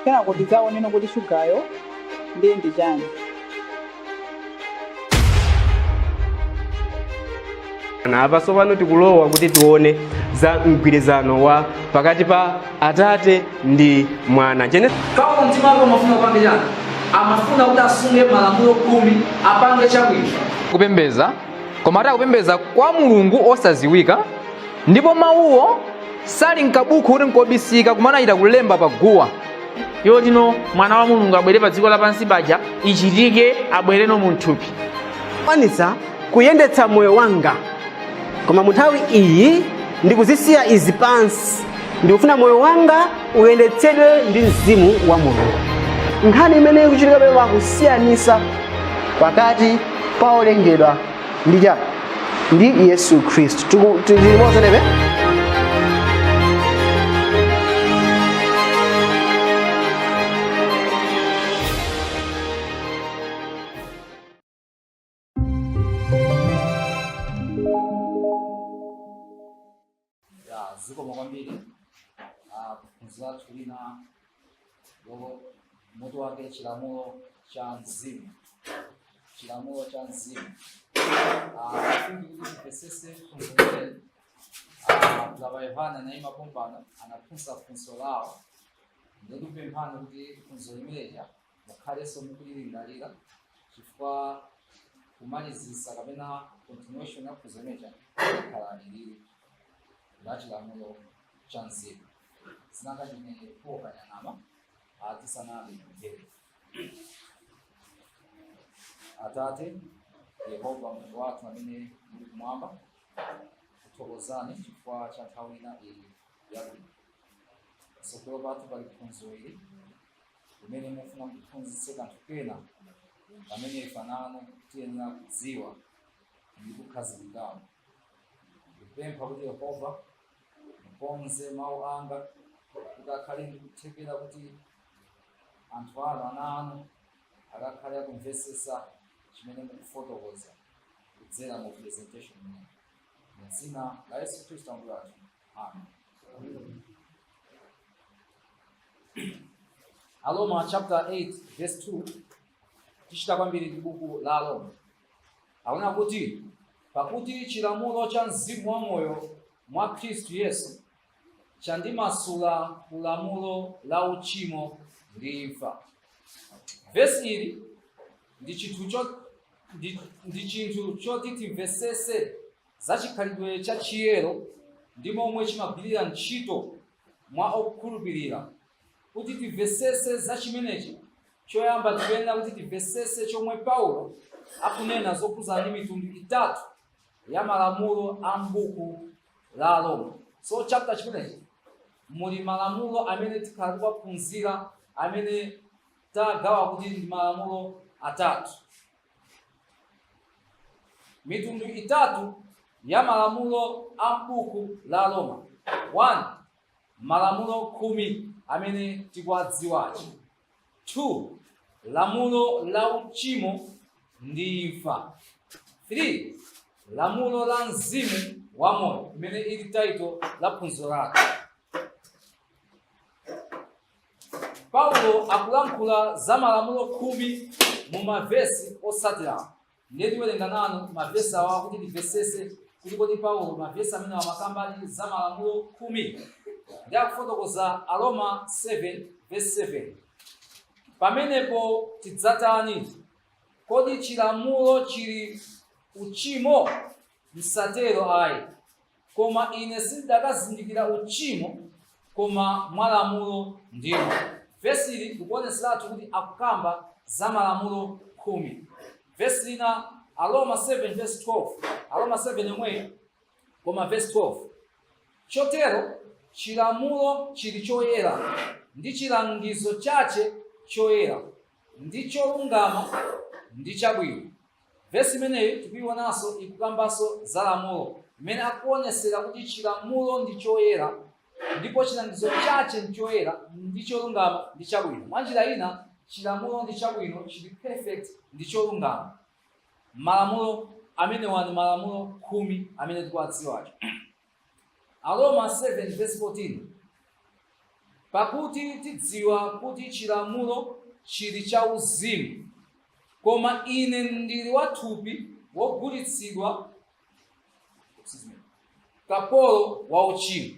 kenako tidzaoneno kuti shugayo ndiye ndi chani. Apa tsopano tikulowa kuti tione za mgwirizano wa pakati pa Atate ndi Mwana. Kama mtima wako mafuna upange chani? Amafuna kuti asunge malamulo 10 apange chabwino. Kupembeza, koma ata kupembeza kwa Mulungu osaziwika, ndipo mawuwo sali mkabuku kuti nkobisika kumana ita kulemba paguwa. Yotino mwana wa Mulungu abwere pa dziko lapansi paja ichitike abwereno mu thupi. Kwanisa kuyendetsa moyo wanga, koma muthawi iyi ndikuzisiya izi pansi, ndikufuna moyo wanga uyendetsedwe ndi mzimu wa Mulungu. Nkhani imene ikuchitika pano pakusiyanisa pakati pa olengedwa ndi chani? Ndi Yesu Khristu. Tilimozo nebe? Ziko mwambiri kufunza tulina logo moto wake chilamulo cha mzimu. Chilamulo cha mzimu. Kufungi kuti pesese kunzele zaba Yohana na ima pompana anafunsa funso lao. Ndio pemphana kuti funzo limeja mukhale so mukulilindalira chifukwa kumalizisa kapena continuation ya funzo limeja khala ilili lachilamulo cha mzimu. Sinanga jine poka nyama atisanabe mbele. Atate Yehova Mungu watu amene muri kumwamba kuthokozani chifukwa cha nthawi ina iyi yabwino. Sokolo patu pali funzo ili imene mufuna kuphunzitsa kanthu kena pamene ifanano tiyenera kudziwa ndi kukhazikikamo. Ndipempha kuti Yehova mukonze mawu anga kuti akhale ndikuthekera kuti anthu anu akakhale akumvesesa chimene mukufotokoza kudzera mu presentation imene. M'dzina la Yesu Khristu Ambuye athu. Amen. Aroma chapter 8 verse 2 tichita kwambiri ndi buku la Aroma. Aona kuti pakuti chilamulo cha mzimu wa moyo mwa Khristu Yesu chandimasula kulamulo la uchimo ndi imfa. Verse ili ndi chinthu choti timvesese za chikhalidwe cha chiyero ndi momwe chimagwirira ntchito mwa okhulupirira. Kuti timvesese za chimenechi choyamba tiyenera kuti timvesese chomwe Paulo akunena zokhuza ndi mitundu itatu ya malamulo a m'buku la Aroma. So chapter chimenechi muli malamulo amene tikhala tikuwaphunzira amene tagawa kuti ndi malamulo atatu. Mitundu itatu ya malamulo a m'buku la Aroma. 1. Malamulo 10 amene tikuwadziwachi. 2. Lamulo la uchimo ndi imfa. 3. Lamulo la mzimu wa moyo imene ili title la phunziro lake. Paulo akulankhula za malamulo 10 mu mavesi osatira. Ndiye tiwerenga nanu mavesi awa kuti timvesese kuti kodi Paulo mavesi amene amakamba ali za malamulo 10. Ndi akufotokoza Aroma 7 verse 7. Pamenepo tidzatani, kodi chilamulo chili uchimo? Msatero ayi. Koma ine sindakazindikira uchimo koma mwalamulo ndimo. Verse ili likuoneseratu kuti akukamba za malamulo 10. Verse lina Aroma 7 verse 12. Aroma 7 yomwe koma verse 12. Chotero chilamulo chili choyera ndi chilangizo chache choyera ndi cholungama ndi chabwino. Verse imeneyi tikuyionanso ikukambanso za lamulo imene akuonesera kuti chilamulo ndi choyera ndipo chilangizo chache ndi choyera ndi cholungama ndi chabwino. Mwanjira ina chilamulo ndi chabwino chili perfect ndi cholungama. Malamulo amene wani malamulo 10 amene tikuwadziwacho. Aroma 7 verse 14. pakuti tidziwa kuti chilamulo chili cha uzimu, koma ine ndili wathupi wogulitsidwa kapolo wa uchimo.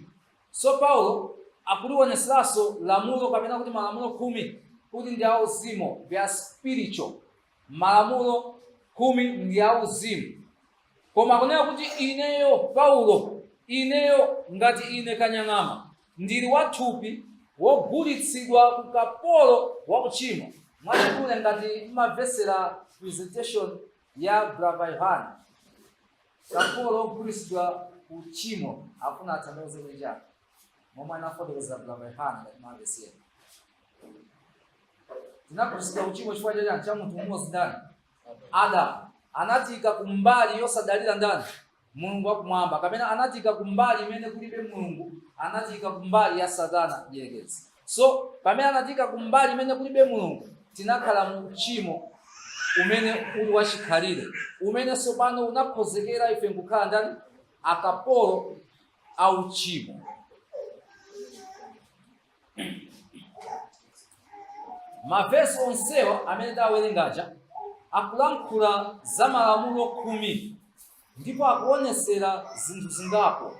So Paulo akuliwoneseranso lamulo kapena kuti malamulo 10 kuti ndi auzimu, vya spiritual. Malamulo 10 ndi auzimu. Koma kunena kuti ineyo Paulo, ineyo ngati ine Kanyang'ama, ndili wathupi wogulitsidwa ku kapolo wa uchimo. Mwachidule ngati mmamvesera presentation ya Brother Yohane, kapolo wogulitsidwa ku uchimo afuna atanthauze kunja momwe anafotokoza Brother Yohane ngati mmamvesera. Tinagulitsidwa uchimo chifukwa cha munthu mmodzi ndani? Adamu. Anatika kumbali yosadalira ndani? Mulungu wakumwamba. Kapena anatika kumbali imene kulibe Mulungu, anatika kumbali ya Satana Njerekezi. So pamene anatika kumbali imene kulibe Mulungu, tinakhala mu uchimo umene uli wachikhalire, umene sopano unakhozekera ife nkukhala ndani? Akapolo a uchimo. Mavesi onsewa amene tawerengaja akulankhula za malamulo 10 ndipo akuonesera zinthu zingapo.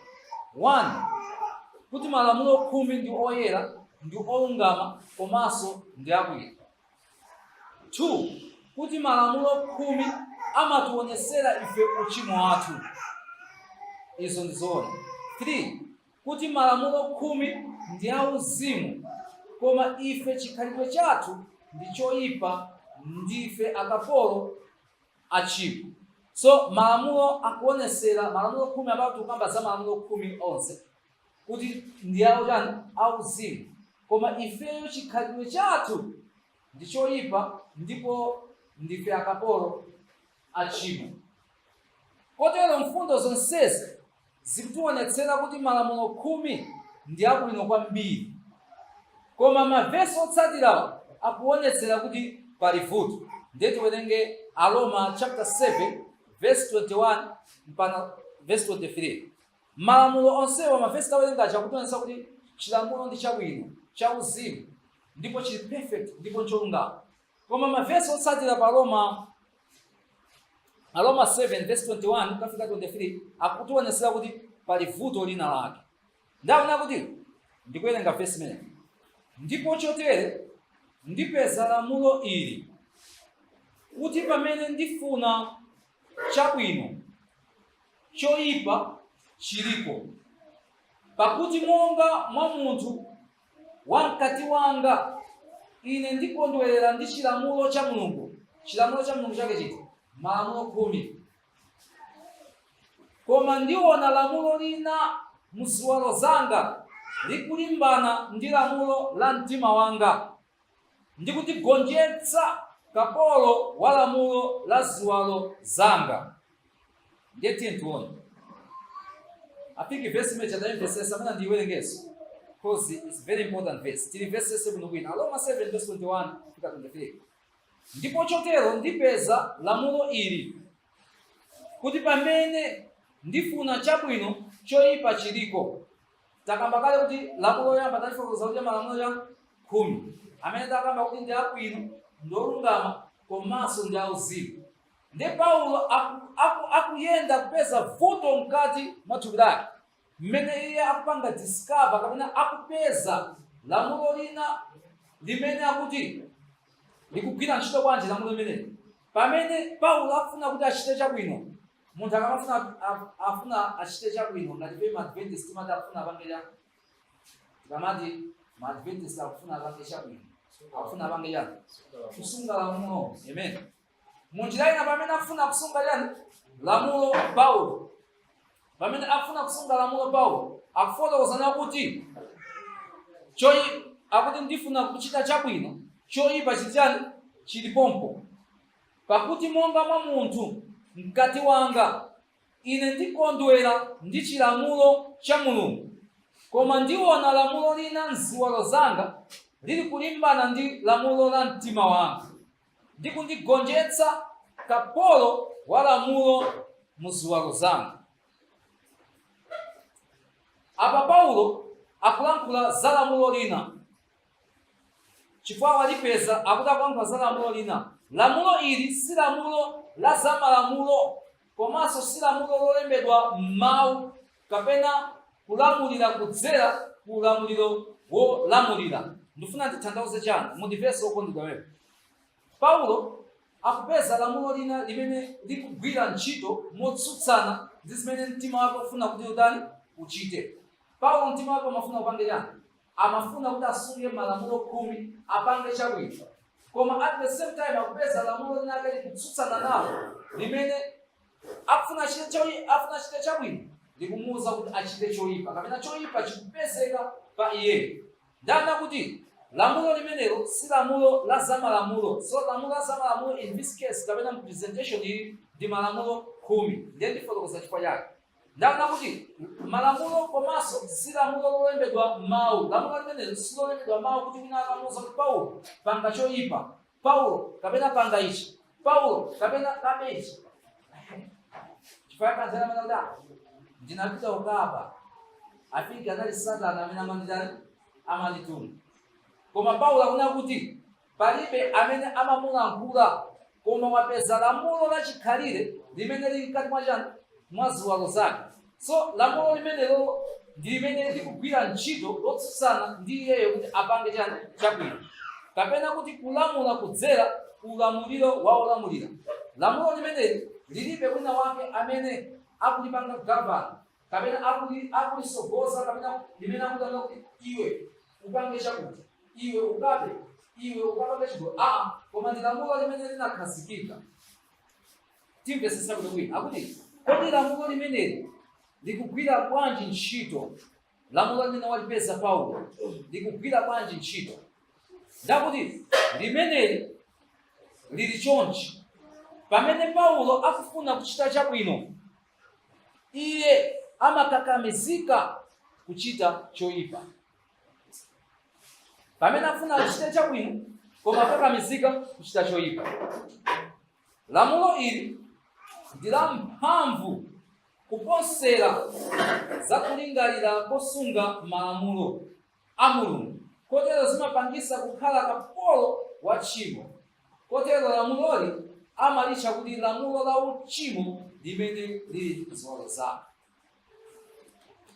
1, kuti malamulo 10 ndi oyera, ndi olungama, komanso ndi abwino. 2, kuti malamulo 10 amatiwonesera ife uchimo wathu. Izo ndi zoona. 3, kuti malamulo 10 ndi auzimu, koma ife chikhalidwe chathu ndi choyipa, ndife akapolo achimo. So malamulo akuonesera, malamulo 10 ambapo tukamba za malamulo 10 onse kuti ndi auzimu, koma ifeyo chikhalidwe chathu ndi choyipa, ndipo ndife akapolo achimo. Kotero mfundo zonsezi zikutionetsera kuti malamulo 10 ndi abwino kwambiri, koma mavesi otsatirawo akuonetsera kuti pali vuto. Ndiye tiwerenge Aroma chapter 7 verse 21 mpaka verse 23. Malamulo onsewa mavesi tawerenga chakutionetsa kuti chilamulo ndi chabwino, cha uzimu, ndipo chili perfect, ndipo cholungama. Koma mavesi otsatira pa Aroma 7 verse 21 kufika 23 akutionetsera kuti pali vuto lina lake. Ndaona kuti ndikuwerenga verse imene. Ndipo chotere ndipeza lamulo ili, kuti pamene ndifuna chabwino, choyipa chilipo. Pakuti monga mwa munthu wamkati wanga, ine ndikondwerera ndi chilamulo cha Mulungu. Chilamulo cha Mulungu chake chiti malamulo 10. Koma ndiona lamulo lina muziwalo zanga likulimbana ndi lamulo la mtima wanga, ndikutigonjetsa kapolo wa lamulo la ziwalo zanga. Ndiye tione. I think verse imene verse amene ndiwerengeso, because it's very important verse. Tili verse 7 bwino. Aroma 7 verse 21 kufika 23. Ndipo chotero ndipeza lamulo ili, kuti pamene ndifuna chabwino, choyipa chiliko. Takamba kale kuti lamulo yamba talifotokoza kuti malamulo ya 10 amene takamba kuti ndi abwino, ndolungama, komanso ndi auzimu. Ndi Paulo akuyenda kupeza vuto mkati mwa thupi lake, mmene iye akupanga discover kapena akupeza lamulo lina limene akuti likugwira ntchito bwanji lamulo limene. Pamene Paulo afuna kuti achite chabwino, munthu afuna achite chabwino, ngati pe ma-Adventist timati afuna apange cha, tikamati ma-Adventist akufuna apange chabwino, afuna apange cha kusunga lamulo. Amen. Munjira ina pamene afuna kusunga chani lamulo Paulo, pamene afuna kusunga lamulo Paulo akufotokozana kuti akuti ndifuna kuchita chabwino, choyipa chitani chilipompo. Pakuti monga mwa munthu mkati wanga, ine ndikondwera ndi chilamulo cha Mulungu, koma ndiona lamulo lina mziwalo zanga lili kulimbana ndi lamulo la mtima wanga, ndikundigonjetsa kapolo wa lamulo muziwalo zanga. Apa Paulo akulankhula za lamulo lina chifukwa walipeza akuti akuyankhula za lamulo lina. Lamulo ili si lamulo la zamalamulo, komanso si lamulo lolembedwa m'mawu kapena kulamulira kudzera ku ulamuliro wolamulira. Ndifuna ndithandauze chani mundivese okondedwa wewe. Paulo akupeza lamulo lina limene likugwira ntchito motsutsana ndi zimene mtima wake ufuna kuti udani uchite. Paulo mtima wake amafuna kupange chani? Amafuna kuti asunge malamulo 10 apange chabwino. Koma at the same time akupeza lamulo lina likutsutsana nalo limene afuna achite chabwino likumuwuza kuti achite choyipa kapena choyipa chikupezeka pa iye. Ndana kuti lamulo limenelo si lamulo la zamalamulo. So lamulo la zamalamulo in this case kapena presentation ili ndi malamulo 10. Ndiye ndifotokoza chifukwa chake. Ndana kuti malamulo komanso si lamulo lolembedwa mawu. Lamulo limenelo si lolembedwa mawu kuti wina akamuwuza kuti Paulo panga choyipa, Paulo kapena panga ichi, Paulo kapena kabe ichi. Chifukwa kanzera manauda ndinapita ukapa afika anali Satana amene amandituma. Koma Paulo akuna kuti palibe amene amamulankhula koma wapeza lamulo la chikhalire limene lili mkati mwa chani mwa ziwalo zake. So lamulo limenelo ndi limene likugwira ntchito lotsutsana ndi iyeyo kuti apange chani chabwino kapena kuti kulamula kudzera ulamuliro wa olamulira. Lamulo limeneli lilibe wina wake amene akulipanga gavana kapena akulisogoza kapena limene akutanga kuti iwe upange chakuti, iwe ukabe, iwe ukapange chigolo. Koma ndi lamulo limene linakhazikika. Timvesesa kuti bwino akuti kodi lamulo limeneli likugwira bwanji ntchito? Lamulo limene walipeza Paulo likugwira bwanji ntchito? Ndakuti limeneli lili chonchi. Pamene Paulo akufuna kuchita chabwino, iye amakakamizika kuchita choyipa. Pamene afuna kuchita chabwino koma akakamizika kuchita choyipa. Lamulo ili ndi la mphamvu kuposera za kulingalira kosunga malamulo a Mulungu. Kotero zimapangisa kukhala kapolo wa tchimo. Kotero lamuloli amalitcha kuti lamulo la uchimo limene lili ziwalo zake.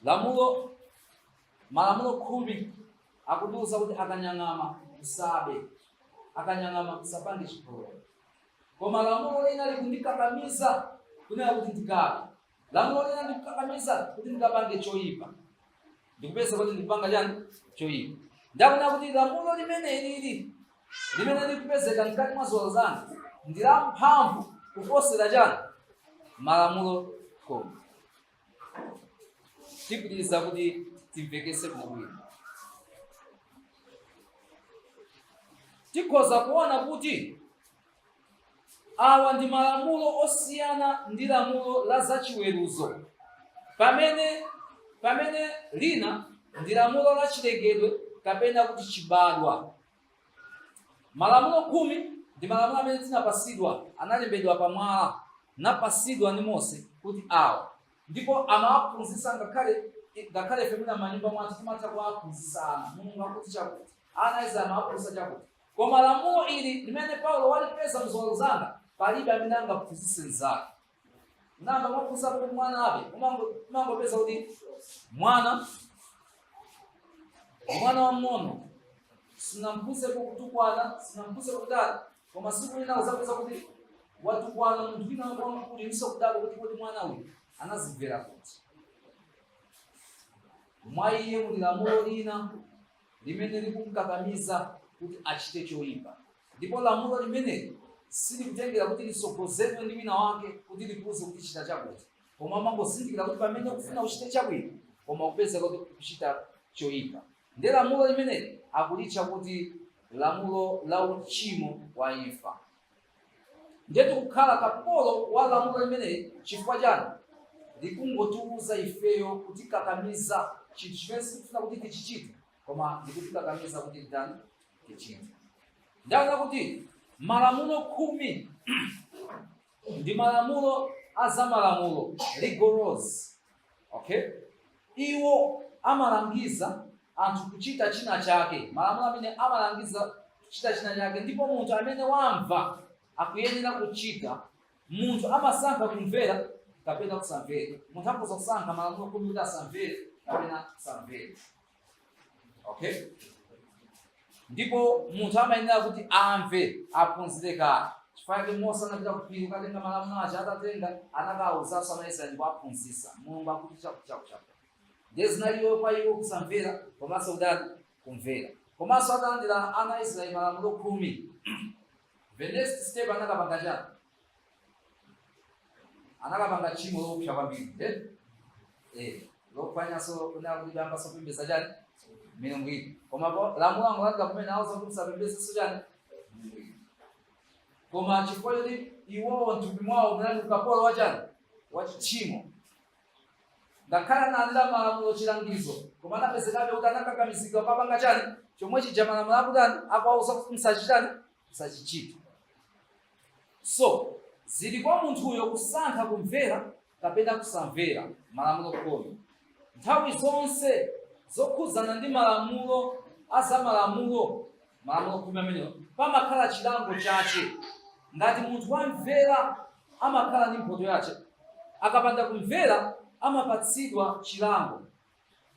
Malamulo 10 akutiuza kuti akanyang'ama usabe, akanyang'ama usapange chigololo. Koma lamulo lina likundikakamiza kunena kuti ndikabe. Lamulo lina likukakamiza kuti ndikapange choyipa. Ndikupeza kuti ndikupanga chani choyipa. Ndakuna kuti lamulo limene likupezeka mkati mwa ziwalo zanga ndi la mphamvu kuposera chani malamulo 10. Tipitiriza kuti timvekese bwino. Tikhoza kuona kuti awa ndi malamulo osiyana ndi lamulo la zachiweruzo. Pamene lina ndi lamulo la chilengedwe kapena kuti chibadwa. Malamulo 10 ndi malamulo amene tinapasidwa, analembedwa pamwala, napasidwa ndi Mose kuti awa. Ndipo amawaphunzitsa ngakhale femina manyumba mwathu timatha kuwaphunzitsa ana. Mulungu akuti chakuti. Ana izi amawaphunzitsa chakuti. Koma lamulo ili limene Paulo walipeza mziwalo zanga palibe amene angaphunzitse nzake. Namba mwaphunzitsa kuti mwana abe, umangopeza kuti mwana wa mmono sinamphunzitse kutukwana, sinamphunzitse kudala, koma siku lina uzapeza kuti watukwana munthu wina wamkulu niso kudala kuti mwana uyu anazimvera kuti. Mwa iye muli lamulo lina limene likumkakamiza kuti achite choyipa. Ndipo lamulo limene silikutengera kuti lisogozedwe ndi wina wake kuti likuuze kuti chita chakuti. Koma amangozindikira kuti pamene ukufuna uchite chabwino koma upeze kuti kuchita choyipa. Ndi lamulo limene akulitcha kuti lamulo la uchimo wa imfa. Ndiye tikukhala kapolo wa lamulo limene chifukwa chani likungotiuza ifeyo kuti kakamiza chinthu chimene sikufuna kuti tichichite koma ndikutikakamiza kuti ndani tichite. Ndaona kuti malamulo 10 ndi malamulo azamalamulo rigorous. Okay? Iwo amalangiza anthu kuchita china chake. Malamulo amene amalangiza chita china chake, ndipo munthu amene wamva akuyenera kuchita. Munthu amasankha kumvera kapena kusamvera. Munthu akhoza kusankha malamulo khumi kuti asamvere kapena kusamvera. Okay? Ndipo munthu amayenera kuti amve, aphunzire kale. Chifukwa mosanapita kuphiri ukatenga malamulo aja atatenga anakawuzanso anaisraeli ndipo aphunzitsa. Mulungu akuti chakuchakuchaku. Ndiye zinaliwo kwa iwo kusamvera komanso kudani kumvera. Komanso atalandira ana a Israeli malamulo 10. The next step anakapanga chani? Anakapanga tchimo lopsa kwambiri. Lokwanyaso kuti ambaso kupembedza chani? Milungu ina. Koma lamulo angolandira kumene awuza kuti musapembedzenso chani? Milungu ina. Koma chifukwa choti iwowo mthupi mwawo munali ukapolo wa chani? Wa tchimo. Ngakhale analandira malamulo chilangizo, koma anapezekabe kuti anakakamizidwa papanga chani? Chomwe chija malamulo akutani? Akuwauza kuti musachitani? Musachichita. So, zili kwa munthuyo kusankha kumvera kapena kusamvera malamulo khumi. Nthawi zonse zokhudzana ndi malamulo azamalamulo khumi amenewo pamakhala chilango chache. Ngati munthu wamvera amakhala ndi mphoto yache, akapanda kumvera amapatsidwa chilango.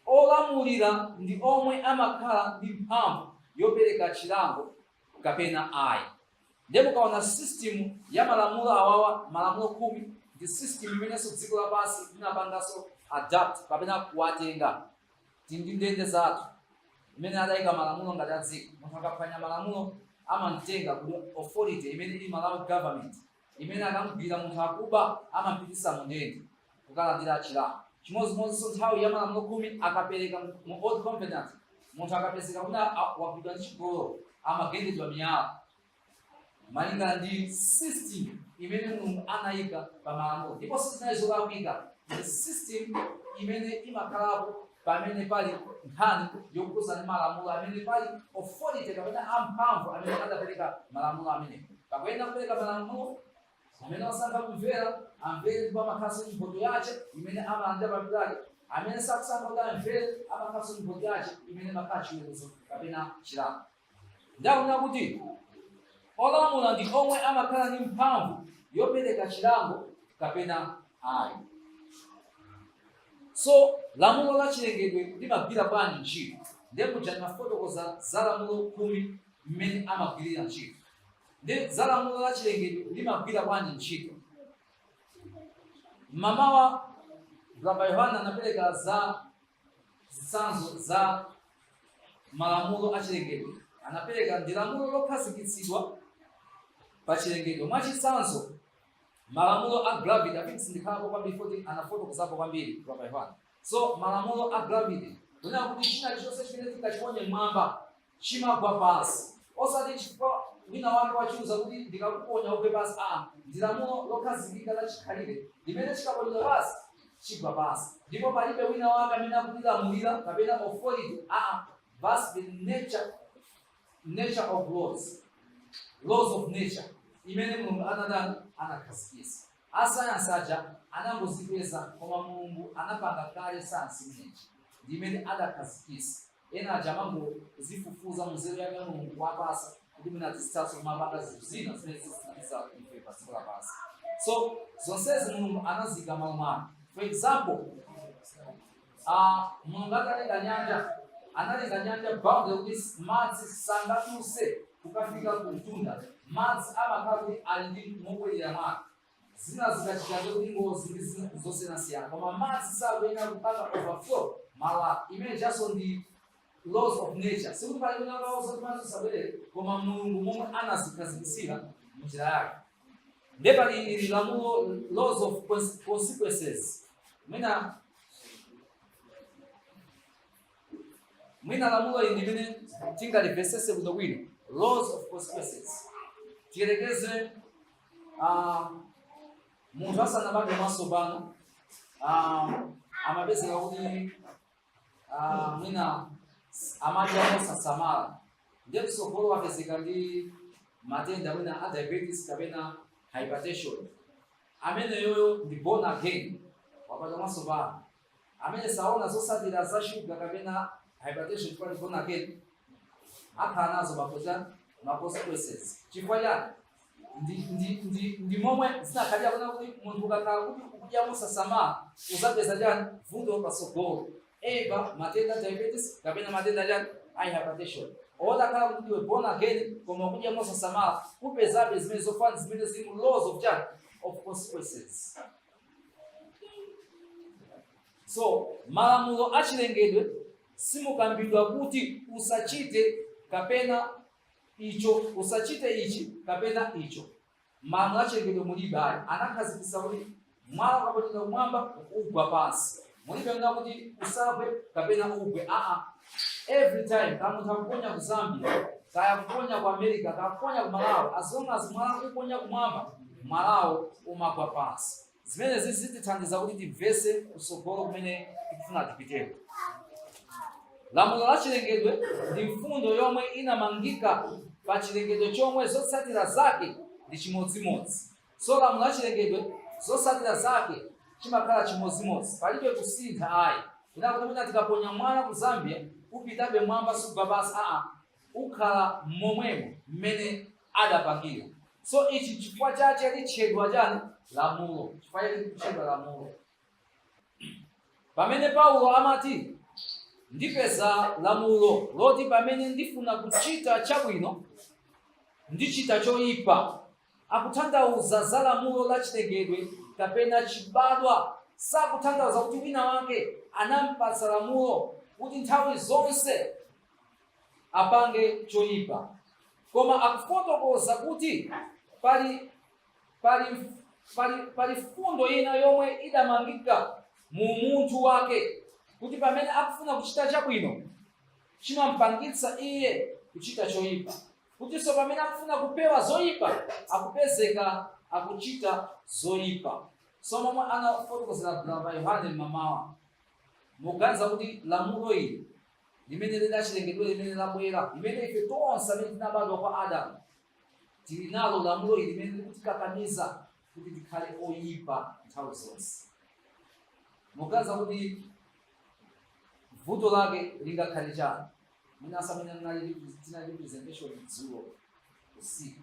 Olamulira ndi omwe amakhala ndi mphamvu yopereka chilango kapena ayi. Ndipo kaona system ya malamulo awawa, malamulo 10 ndi system imenenso dziko lapansi linapanganso adapt kapena kuwatenga. Tindi ndende zathu imene adayika malamulo ngati adziko. Munthu akaphwanya malamulo amamtenga kuti authority imene ili Malawi government imene akamugwira munthu akuba amampititsa mu ndende kukalandira chilango. Chimodzimodzinso nthawi ya malamulo 10 akapereka mu old covenant, munthu akapezeka kuti wagwidwa ndi chigololo amagendedwa miyala. Malingana ndi system imene Mulungu anayika pa malamulo. Ndipo sizinayi zolakwika, ndi system imene imakhalapo pamene pali nkhani yokhudzana ndi malamulo, amene pali authority kapena amphamvu amene adapereka malamulo amene. Pakuyenda kupereka malamulo, amene osankha kumvera amvere ndipo amakhalanso mphoto yache imene amalandira pampando pake. Amene sakusankha kuti amvere amakhalanso mphoto yache imene makhala chiweruzo kapena chilango. Ndakunena kuti olamula ndi omwe amakhala ndi mphamvu yopereka chilango kapena ayi. So, lamulo la chilengedwe limagwira bwanji ntchito? Ndiye muja ndimafotokoza za lamulo 10 mmene amagwirira ntchito. Ndiye za lamulo la chilengedwe limagwira bwanji ntchito. Mamawa Rabbi Yohana anapereka za zitsanzo za malamulo a chilengedwe. Anapereka ndi lamulo lokhazikitsidwa pa chilengedwe. Mwachitsanzo malamulo a gravity afiksindikhapo kwambiri foti anafotokozapo kwambiri Rabbi Yohana. So malamulo a gravity kunena kuti china chonse chimene tingachiponye mmwamba chimagwa pansi. Osati chifukwa wina wake wachiuza kuti ndikakuponya ugwe pansi. Ndi lamulo lokhazikika la chikhalire limene chikaponyedwa pansi chigwa pansi. Ndipo palibe wina wake amene akutilamulira kapena authority. That's the nature of laws of nature imene Mulungu anakhazikitsa. Asayansi aja anangozikweza, koma Mulungu anapanga kale sayansi imeneyi ndi imene adakhazikitsa. Ena aja amangozifufuza munzeru yake Mulungu wapasa kuti mwina zitsanzo mapanga zinthu zina zimene zisitikiza ife pa dziko lapansi. So zonsezi Mulungu anazika malumano. For example, Mulungu atalenga nyanja, analenga nyanja boundary kuti madzi sangatulutse kukafika ku mtunda. Madzi amakhala kuti ali ndi mobwerera mwake. Zina zikachita kuti ngozi ndi zosiyanasiyana, koma madzi sakuyenera kupanga overflow mala imene jaso ndi laws of nature. Sikuti pali wina laws kuti madzi sabwerere, koma Mulungu momwe anazikhazikitsira m'njira yake. Ndiye pali lamulo laws of consequences. Mwina lamulo ili limene tingalipesese bwinobwino. Laws of consequences. Tiyerekeze munthu asanabadwe mwatsopano amapezeka kuti mwina amadya mosasamala, ndiye kutsogolo wapezeka ndi matenda mwina a diabetes kapena hypertension. Amene yoyo ndi born again, wabadwa mwatsopano. Amene saona zotsatira za sugar kapena hypertension kwa born again akhala nazo mafuta ma consequences. Chifukwa chani ndi momwe zinakhalira kuna kuti munthu ukakhala kuti ukudya mosasamala uzapeza chani vuto patsogolo, eba matenda diabetes kapena matenda chani hypertension. Otakhala kuti iwe born again koma ukudya mosasamala kupezabe zimene zofana zimene zili mu laws of chani of consequences. So malamulo achilengedwe simukambidwa kuti usachite kapena icho, usachite ichi kapena icho. Malamulo achilengedwe mulibe ayi, anakhazikitsa kuti mwala ukapotera kumwamba ugwa pansi, mulibe nga kuti usagwe kapena ugwe. Every time kama munthu akuponya ku Zambia, kaya kuponya ku America, kaya kuponya ku Malawi, as long as mwala ukuponya kumwamba, mwalawo umagwa pansi. Zimene zitithandiza kuti timvese kusogolo kumene tikufuna tipiteko. Lamulo la chilengedwe ndi mfundo yomwe inamangika pa chilengedwe chomwe zotsatira zake ndi chimodzimodzi. So lamulo la chilengedwe zotsatira zake chimakhala chimodzimodzi, palibe kusintha ayi. Inakuti tikaponya mwala ku Zambia upitabe mwamba sugwa basi, ukhala momwemo mmene adapangira. So ichi chifukwa chache litchedwa chani lamulo, chifukwa chache litchedwa lamulo. Pamene Paulo amati ndipeza lamulo loti pamene ndifuna kuchita chabwino ndichita choyipa, akutanthauza za lamulo la chilengedwe kapena chibadwa. Sakutanthauza kuti wina wake anampatsa lamulo kuti nthawi zonse apange choyipa, koma akufotokoza kuti pali fundo ina yomwe idamangika mu munthu wake, kuti pamene akufuna kuchita chabwino chimampangitsa iye kuchita choyipa, kutinso pamene akufuna kupewa zoyipa akupezeka akuchita zoyipa. So momwe anafotokozera pa Yohane mamawa, muganiza kuti lamulo ili limene lidachilengedwe limene labwera, limene ife tonse amene tinabadwa kwa Adamu tili nalo lamulo ili limene likutikakamiza kuti tikhale oyipa nthawi zonse. Muganiza kuti vuto lake lingakhale chani? Mwina asamene tinali representation dzulo usiku,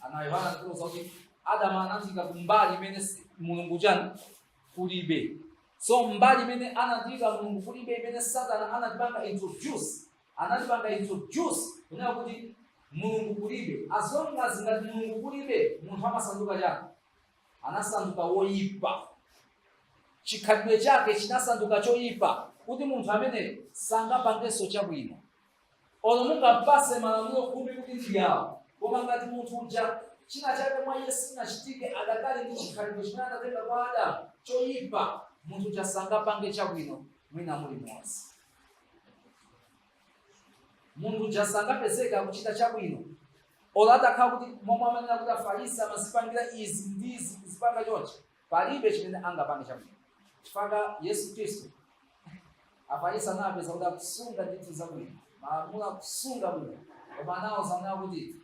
ana Yohana anatiuza kuti Adamu anatika kumbali imene Mulungu chani kulibe. So mbali imene anatika Mulungu kulibe, imene Satana anatipanga introduce kunena kuti Mulungu kulibe. As long as ngati Mulungu kulibe, munthu amasanduka chani? Anasanduka woyipa. Chikhalidwe chake chinasanduka choyipa, kuti munthu amene sangapangenso chabwino. Ono mungapase malamulo 10 kuti ndiyawo, koma ngati munthu uja china chake mwa iye sinachitike, adakali ndi chikhalidwe chimene anatenga kwa Adamu choyipa, munthu uja sangapange chabwino mwina mulimodzi. Munthu uja sangapezeka kuchita chabwino, ola atakhala kuti momwe amene akuti Afarisi amazipangira izi ndi izi zipanga chonchi, palibe chimene angapange chabwino. Chifukwa Yesu Khristu Afarisi anapeza kuti akusunga ndithu zabwino, malamulo akusunga bwino, koma anawuza mwana kuti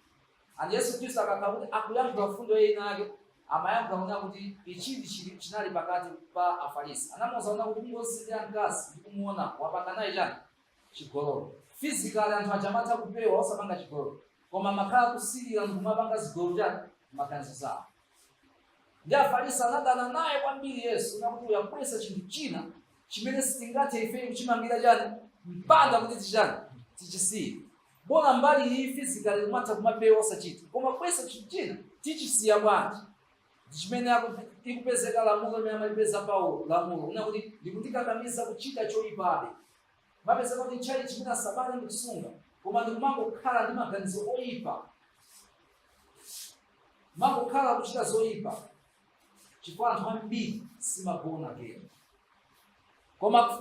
and Yesu Khristu akakhala kuti akuyankhula fundo ina yake, amayankhula kunena kuti ichi chinali pakati pa Afarisi. Anamuwuza kunena kuti mungosindira mkazi ndi kumuona wapanga naye chani chigololo. Physically anthu aja amatha kupewa osapanga chigololo, koma makhala kusilira ndi kumapanga zigololo chani maganizo zawo. Ndi Afarisi anadana naye kwambiri Yesu, nakuti uyabwesa chinthu china chimene sitingathe ife kuchimangira chani mpanda kuti tichani tichisiye. Bona mbali hii physically kumatha kumapewa osachita, koma bwesa chinthu china tichisiya bwanji. Chimene ikupezeka lamulo limene amalipeza Paulo, lamulo unena kuti likutikakamiza kuchita choyipabe. Mapezeka kuti chali chimene asabale ndi kusunga, koma ndikumangokhala ndi maganizo oyipa, mangokhala kuchita zoyipa, chifukwa anthu ambiri simagona kena. Koma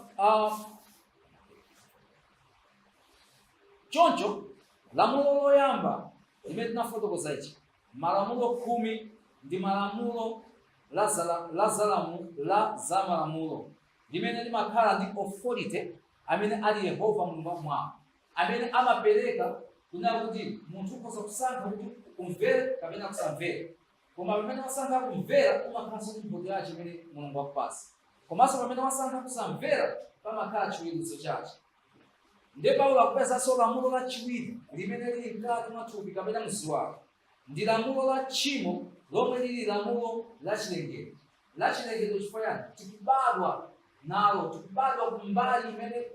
choncho lamulo loyamba limene tinafotokoza ichi, malamulo 10 ndi malamulo la zamalamulo limene limakhala ndi authority amene ali Yehova Mulungu mwawo, amene amapereka kunena kuti munthu ukhoza kusankha kuti umvere kapena kusamvera. Koma pamene wasankha kumvera umakhalanso ndi mphotho yace imene Mulungu akupasa, komanso pamene wasankha kusamvera pamakhala chiweruzo chace. Ndiye Paulo akupezaso lamulo lachiwiri limene lili mkati mwa thupi kapena mziwalo. Ndi lamulo la tchimo lomwe lili lamulo lachilengedwe. Lachilengedwe chifukwa yani? Tikubadwa nalo, tikubadwa kumbali imene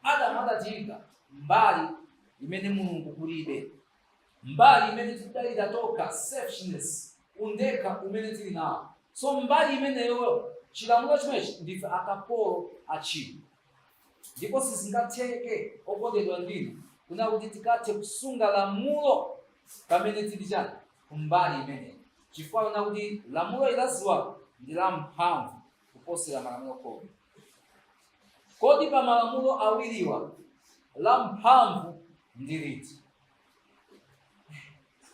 Adamu adatinga, mbali imene Mulungu kulibe, mbali imene tidalira toka, selfishness, undeka umene tili nawo. So mbali imeneyo chilamulo chimenechi ndife akapolo a tchimo. Ndipo sizingatheke okondedwa ndinu kuna kuti tikathe kusunga lamulo pamene tili chani kumbali imeneyo, chifukwa kuna kuti lamulo ilaziwa ndi la mphamvu kuposera malamulo khumi. Kodi pa malamulo awiriwa la mphamvu ndi liti?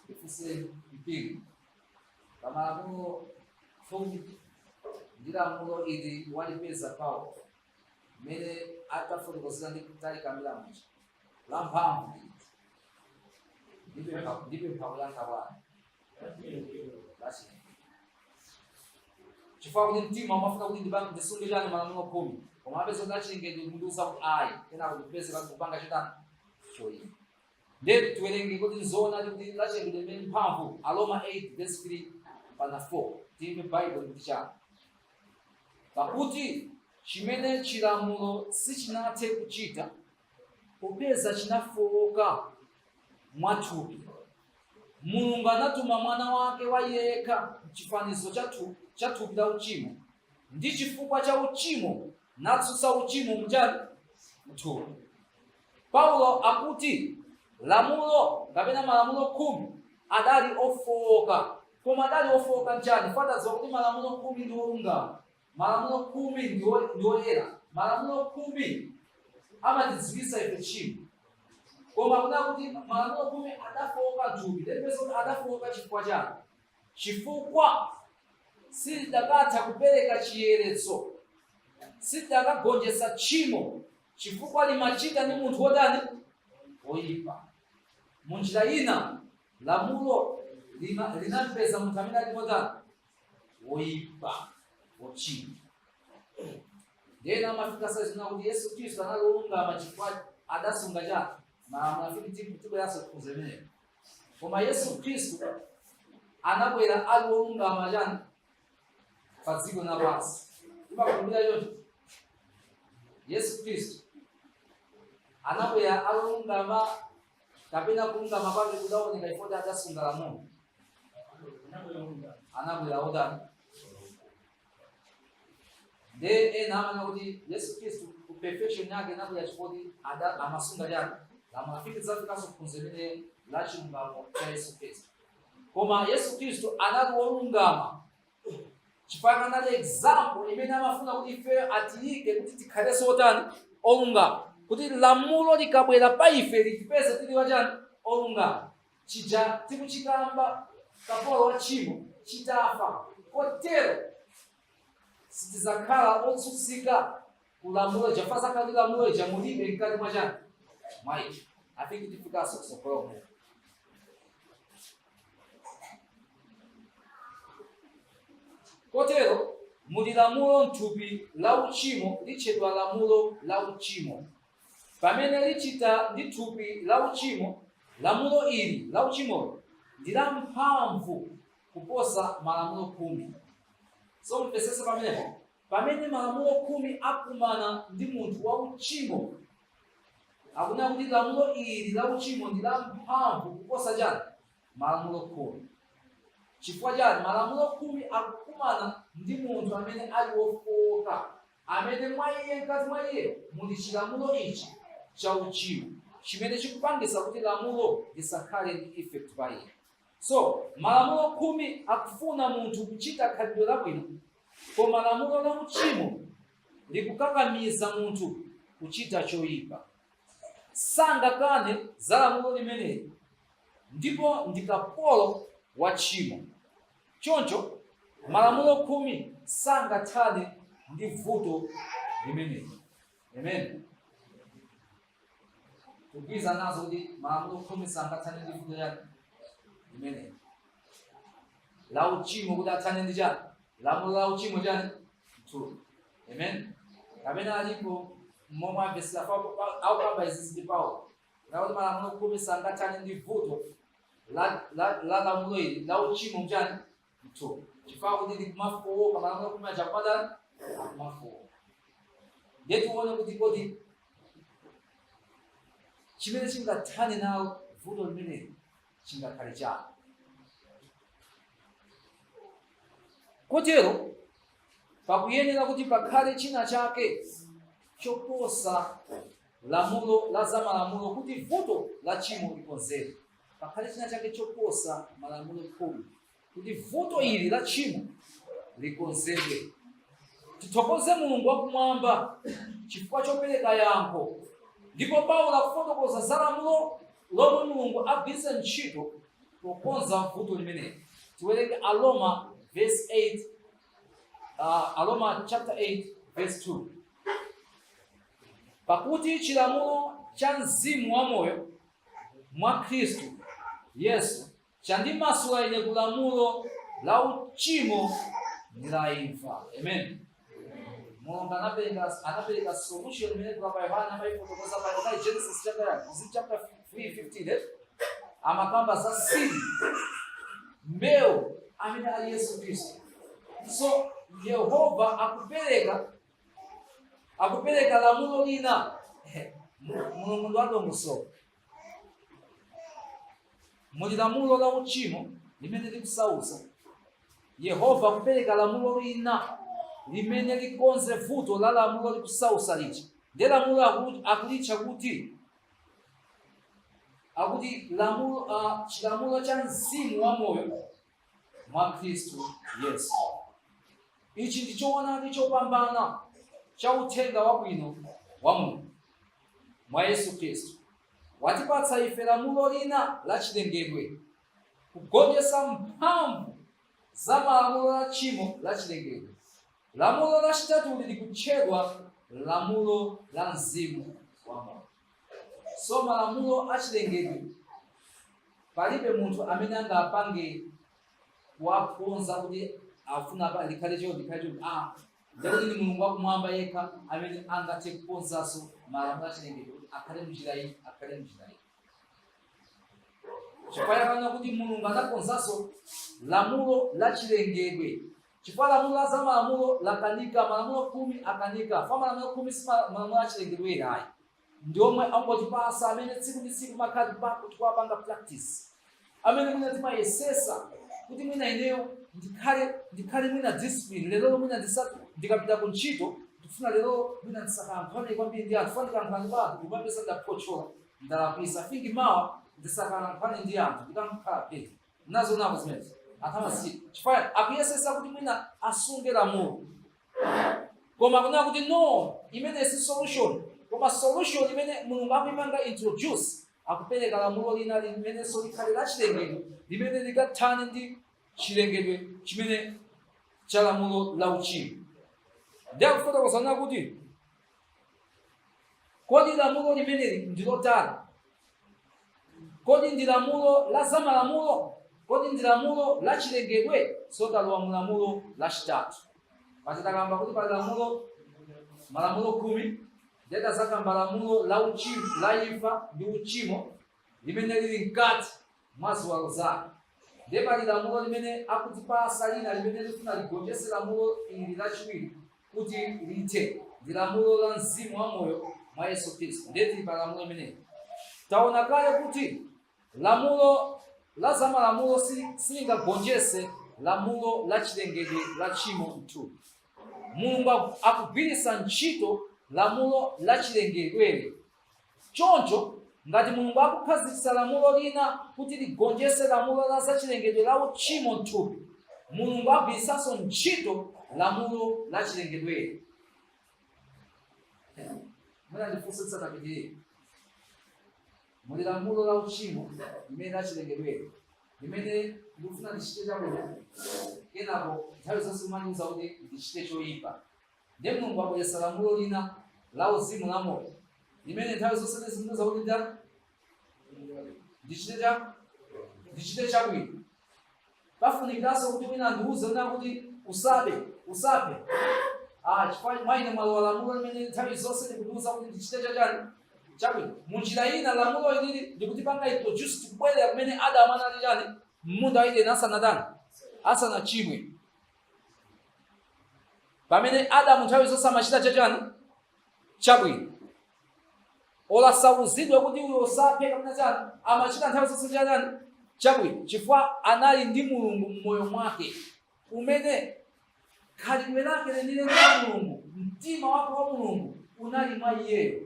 Ifuse mpiri pa malamulo khumi ndi lamulo ili walipeza Paulo mene atafotokozera ndi kutalikambira mucha la mphamvu ndipe mphamvu ya nkhawa basi. Chifukwa kuti mtima umafuna kuti ndisunge chani malamulo khumi, koma apezo lachilengedwe kundiuza kuti ayi kenako ndipezeka kupanga chitani choyipa. Ndiye tiwerenge kuti nzoona kuti lachilengedwe limene mphamvu, Aroma 8:3 mpaka 4. Timve Bible kuti chani. Pakuti chimene chilamulo sichinathe kuchita popeza chinafowoka mwathupi, Mulungu anatuma mwana wake wa yekha m'chifanizo cha thupi la uchimo, ndi chifukwa cha uchimo natsutsa uchimo mchani mthupi. Paulo akuti lamulo kapena malamulo khumi adali ofowoka, koma adali ofowoka mchani? Fatadziwa kuti malamulo khumi ndi olungama, malamulo khumi ndi oyera, malamulo khumi amatidziwitsa ife tchimo. Koma kuna kuti malamulo khumi adafowoka mthupi, ndipeza kuti adafowoka chifukwa chani? Chifukwa silidakatha kupereka chiyeretso, silidakagonjetsa tchimo, chifukwa limachita ndi munthu wodani oyipa. Munjira ina lamulo linampeza munthu amene ali wodani oyipa, ochimwa. Ndiye amafika sazina kuti Yesu Khristu anali olungama chifukwa adasunga chani malamulo. Afiki tibweranso kuphunzira imeneyo. Koma Yesu Khristu anabwera ali olungama chani pa dziko lapansi. Timakumbukira choncho Yesu Khristu anabwera ali olungama kapena kulungama kwake kudaoneka chifukwa adasunga lamulo. Anabwera odani. Ndiye ena amana kuti Yesu Khristu ku perfection yake anabwera chifukwa amasunga chani lamulo. Afiki tizafikanso kuphunzira imene la chilungamo cha Yesu Khristu. Koma Yesu Khristu anali wolungama chifukwa anali example imene amafuna kuti ife atiyike kuti tikhalenso otani olungama, kuti lamulo likabwera pa ife litipeze tili wachani olungama. Chija tikuchikamba kapolo wa tchimo chitafa, kotero sitizakhala otsutsika ku lamulo jafa zakali lamulo jamulibe mkati mwa chani mwa ife. Afiki tifikanso kusokolo. Kotero muli lamulo mthupi la uchimo litchedwa lamulo la uchimo. Pamene lichita ndi thupi la uchimo, lamulo ili la uchimo ndi la mphamvu kuposa malamulo khumi. So mpesese pamenepo, pamene malamulo khumi akumana ndi munthu wa uchimo, akuna kuti lamulo ili la uchimo ndi la mphamvu kuposa chani malamulo khumi. Chifukwa chani? Malamulo khumi akukumana ndi munthu amene ali wofowoka, amene mwa iye mkati mwa iye muli chilamulo ichi cha uchimo chimene chikupangisa kuti lamulo lisakhale ndi effect pa iye. So malamulo khumi akufuna munthu kuchita khalidwe labwino, koma lamulo la uchimo likukakamiza munthu kuchita choyipa. Sangakane za lamulo limeneli, ndipo ndi kapolo wa tchimo. Choncho malamulo khumi sangathane ndi vuto limeneli. Amen. Tukwiza nazo kuti malamulo khumi sangathane ndi vuto yake limeneli. La uchimo kuti athane ndi chani? Lamulo la uchimo chani? Thupi. Amen. Kapena alipo momwe amvesera aukamba izi ndi Paulo nakuti malamulo khumi sangathane ndi vuto la lamulo ili la uchimo mchani mthupi chifukwa kuti likumafowoka malamulo khumi aja kumadani akumafowoka. Ndiye tione kuti kodi chimene chingathane nawo vuto limeneli chingakhale chani. Kotero pakuyenera kuti pakhale china chake choposa lamulo la zamalamulo kuti vuto la tchimo likonzedwe. Pakhale china chake choposa malamulo khumi kuti vuto ili la tchimo likonzedwe. Tithokoze Mulungu wakumwamba chifukwa chopereka yankho. Ndipo Paulo akufotokoza za lamulo lomwe Mulungu agwiritsa ntchito pokonza vuto limeneli. Tiwerenge Aroma verse 8, Aroma chapter 8 verse 2. Pakuti chilamulo cha mzimu wa moyo mwa Khristu Yesu chandimasula ine ku lamulo la uchimo ndi la imfa. Amen. Mulungu anapereka solution imene kwa Yohana amaifotokoza pa Genesis chapter 3:15 amakamba za siri mbewu amene ali Yesu Kristo. So Yehova akupereka lamulo lina Mulungu ndo adongosola. Muli lamulo la uchimo limene likusausa. Yehova akupereka lamulo lina limene likonze vuto la lamulo likusausa licha. Ndi lamulo akulitcha kuti chilamulo cha mzimu wa moyo mwa Khristu Yesu. Ichi ndichoonadi chopambana cha uthenga wabwino wa Mulungu mwa Yesu Khristu. Watipatsa ife lamulo lina la chilengedwe kugonjetsa mphamvu za malamulo la tchimo la chilengedwe. Lamulo la chitatu likutchedwa lamulo la mzimu wa moyo. So malamulo a chilengedwe palibe munthu amene angapange kuwaphunza kuti afuna pa likhale choti ndikuti ni Mulungu wakumwamba yekha amene angathe kuponzanso malamulo a chilengedwe akhale mnjira iyi akhale mnjira iyi. Chifukwa yakana kuti Mulungu anaponzanso lamulo la chilengedwe. Chifukwa lamulo la zamalamulo lakanika, malamulo khumi akanika. Fa malamulo khumi si malamulo a chilengedwe ilayi. Ndiomwe angotipasa amene tsiku ndi tsiku makhali pako tikuwapanga practice. Amene mwina timayesesa kuti mwina ineyo ndikhale mwina discipline. Lero mwina ndikapita ku ntchito ndifuna lero mwina ndisakankhane kwambiri ndi anthu. Funa ndikankhane bado ndimapesa ndaphochola ndalakwisa. Fingi mawa ndisakankhane ndi anthu ndikamkhala peti. Nazo nako zimene athamasi. Chifukwa akuyesesa kuti mwina asunge lamulo. Koma kuna kuti no, imene si solution. Koma solution imene Mulungu akuyipanga introduce akupereka lamulo lina limene so likhale la chilengedwe limene likathane ndi chilengedwe chimene cha lamulo la uchimo. Ndi akufotokozana kuti kodi lamulo limeneli ndilotani? Kodi ndi lamulo la zamalamulo? Kodi ndi lamulo la chilengedwe? So talowa mu lamulo la chitatu. Pachitakamba kuti pali malamulo khumi. Ndeta zakamba lamulo la uchimo la imfa ndi uchimo limene lili mkati mwa ziwalo zake. Ndi pali lamulo limene akutipasa lina limene lifuna ligonjetse lamulo ili lachiwiri kuti lithe. Ndi lamulo la mzimu wa moyo mwa Yesu Khristu. Ndeti pa lamulo limeneli taona kale kuti lamulo la zamalamulo silingagonjetse lamulo la chilengedwe la tchimo mthupi. Mulungu akugwiritsa ntchito lamulo la chilengedwe. Choncho ngati Mulungu akukhazikitsa lamulo lina kuti ligonjetse lamulo la zachilengedwe la uchimo mthupi, Mulungu agwiritsanso ntchito lamulo la chilengedwe. Mwina ndifunsa tapitirira. Muli lamulo la uchimo limene la chilengedwe limene ndikufuna ndichite chabwino, kenako nthawi zonse mumaniuza kuti ndichite choyipa. Ndiye Mulungu abweretsa lamulo lina la uzimu la moyo limene nthawi zonse ndizimuza kuti ndichite chabwino. Pafunikiranso kuti mwina ndiuze kuti usaphe. chifukwa mwa ine mwalowa lamulo limene nthawi zonse likutiuza kuti ndichite chachani chabwino. Munjira ina lamulo ilili likutipanga introduce tikubwerera kumene Adamu anali chani m'munda wa Edeni asanachimwe. Pamene Adamu nthawi zonse amachita chachani chabwino. Olasauzidwe kuti uyo osaphe kapena chani amachita nthawi zonse chachani chabwino chifukwa anali ndi Mulungu m'moyo mwake umene khalidwe lake lenileni la Mulungu, mtima wake wa Mulungu unali mwa iyeyo,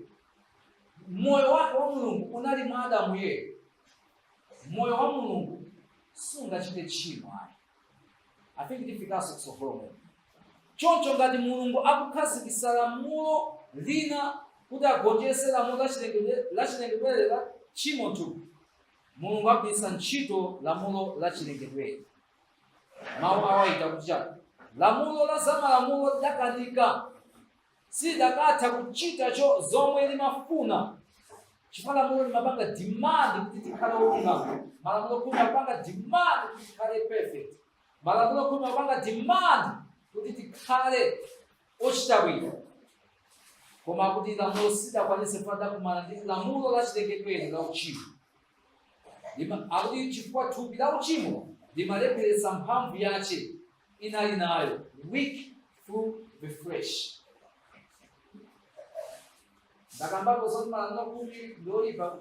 moyo wake wa Mulungu unali mwa Adamu yeyo. Moyo wa Mulungu sungachite tchimo ayi. I think tifikanso kutsogolo. Choncho ngati Mulungu akukhazikitsa lamulo lina kuti agonjetse lamulo lachilengedwe la tchimo thupi, Mulungu agwiritsa ntchito lamulo lachilengedwe. Mawu awaita kuti chani lamulo la zamalamulo lidakanika, silidakatha kuchita zomwe limafuna chifukwa lamulo limapanga demand kuti tikhale olungama. Malamulo khumi amapanga demand kuti tikhale perfect. Malamulo khumi amapanga demand kuti tikhale ochita bwino. Koma kuti lamulo silidakwanitse fada kumana ndi lamulo lachilengedwe la uchimo. Akuti chifukwa thupi la uchimo limalepheretsa mphamvu yace inali nayo, weak through the flesh. Ndakambapo zoti malamulo khumi ndoyipa.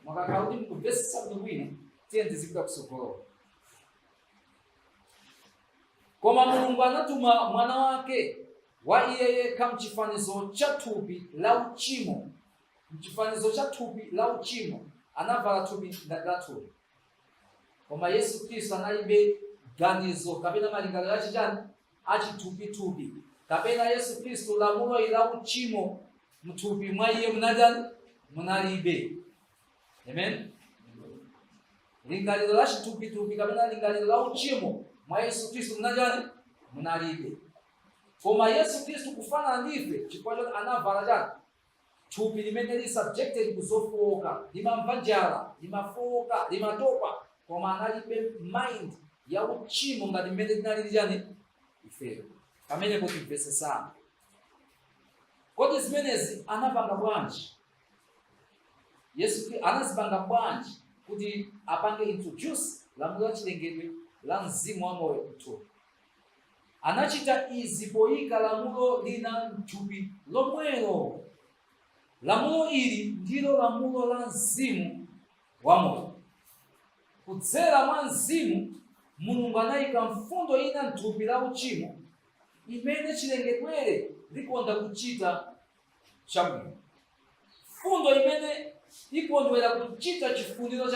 Mwakakhala kuti mukuvesesa bwino tiye ndizipita kutsogolo. Koma Mulungu anatuma mwana wake wa iye yekha mchifanizo cha thupi la uchimo. Mchifanizo cha thupi la uchimo anavala thupi la thupi. Koma Yesu Kristo analibe ganizo kapena malingaliro achitani achithupi. Kapena Yesu Kristo lamulo la uchimo mthupi mwa iye munalibe. Amen. Lingaliro la chithupi kapena lingaliro la uchimo mwa Yesu Kristo munalibe. Koma Yesu Kristo kufanana ndife chifukwa choti anavala chani thupi limene li subjected kuzofowoka, limamva njala, limafowoka, limatopa, koma analibe mind ya uchimo ngati mmene linali chani ifeyo. Pamene kuti mvesesana. Kodi zimenezi anapanga bwanji? Yesu anazipanga bwanji kuti apange introduce lamulo lachilengedwe la mzimu wa moyo mthupi? Anachita izi poyika lamulo lina mthupi lomwelo. Lamulo ili ndilo lamulo la mzimu wa moyo. Kudzera mwa mzimu Mulungu anayika mfundo ina mthupi la uchimo imene chilengedwere likonda kuchita chabwino. Fundo imene ikondwera kuchita chifuniro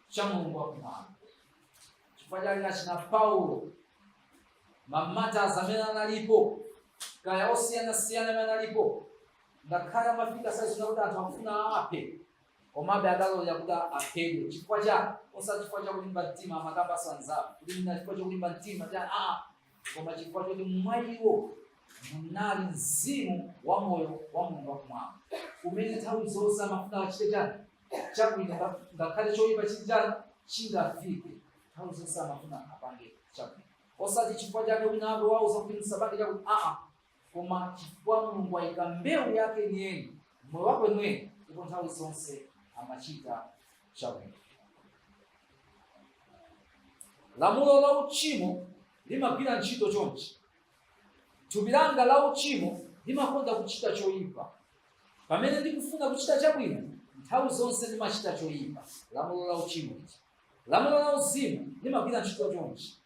cha Mulungu wakumwamba. Chifukwa chake achina Paulo mamata amene analipo kaya osiyana-siyana amene analipo ngakhale amafika saizi kuti anthu akufuna aphe komabe adalola kuti aphedwe. Chifukwa chake osati chifukwa chakulimba mtima amakamba sanzapo kuti mina chifukwa chakulimba mtima koma chifukwa choti mwa iwo munali mzimu wa moyo wa Mulungu wakumwamba umene nthawi zonse amafuna achite chabwino ngakhale choyipa chingafike. Nthawi zonse amafuna apange chabwino. Osati chifukwa chake wina wauza kuti msabati chakuti koma chifukwa Mulungu ayika mbewu yake nieni moyo wako mweni ndipo nthawi zonse amachita chabwino. Lamulo la uchimo limagwira ntchito chonchi. Thupi langa la uchimo limakonda kuchita choyipa. Pamene ndikufuna kuchita chabwino nthawi zonse limachita choyipa. Lamulo la uchimo ichi. Lamulo la uzimu limagwira ntchito chonchi.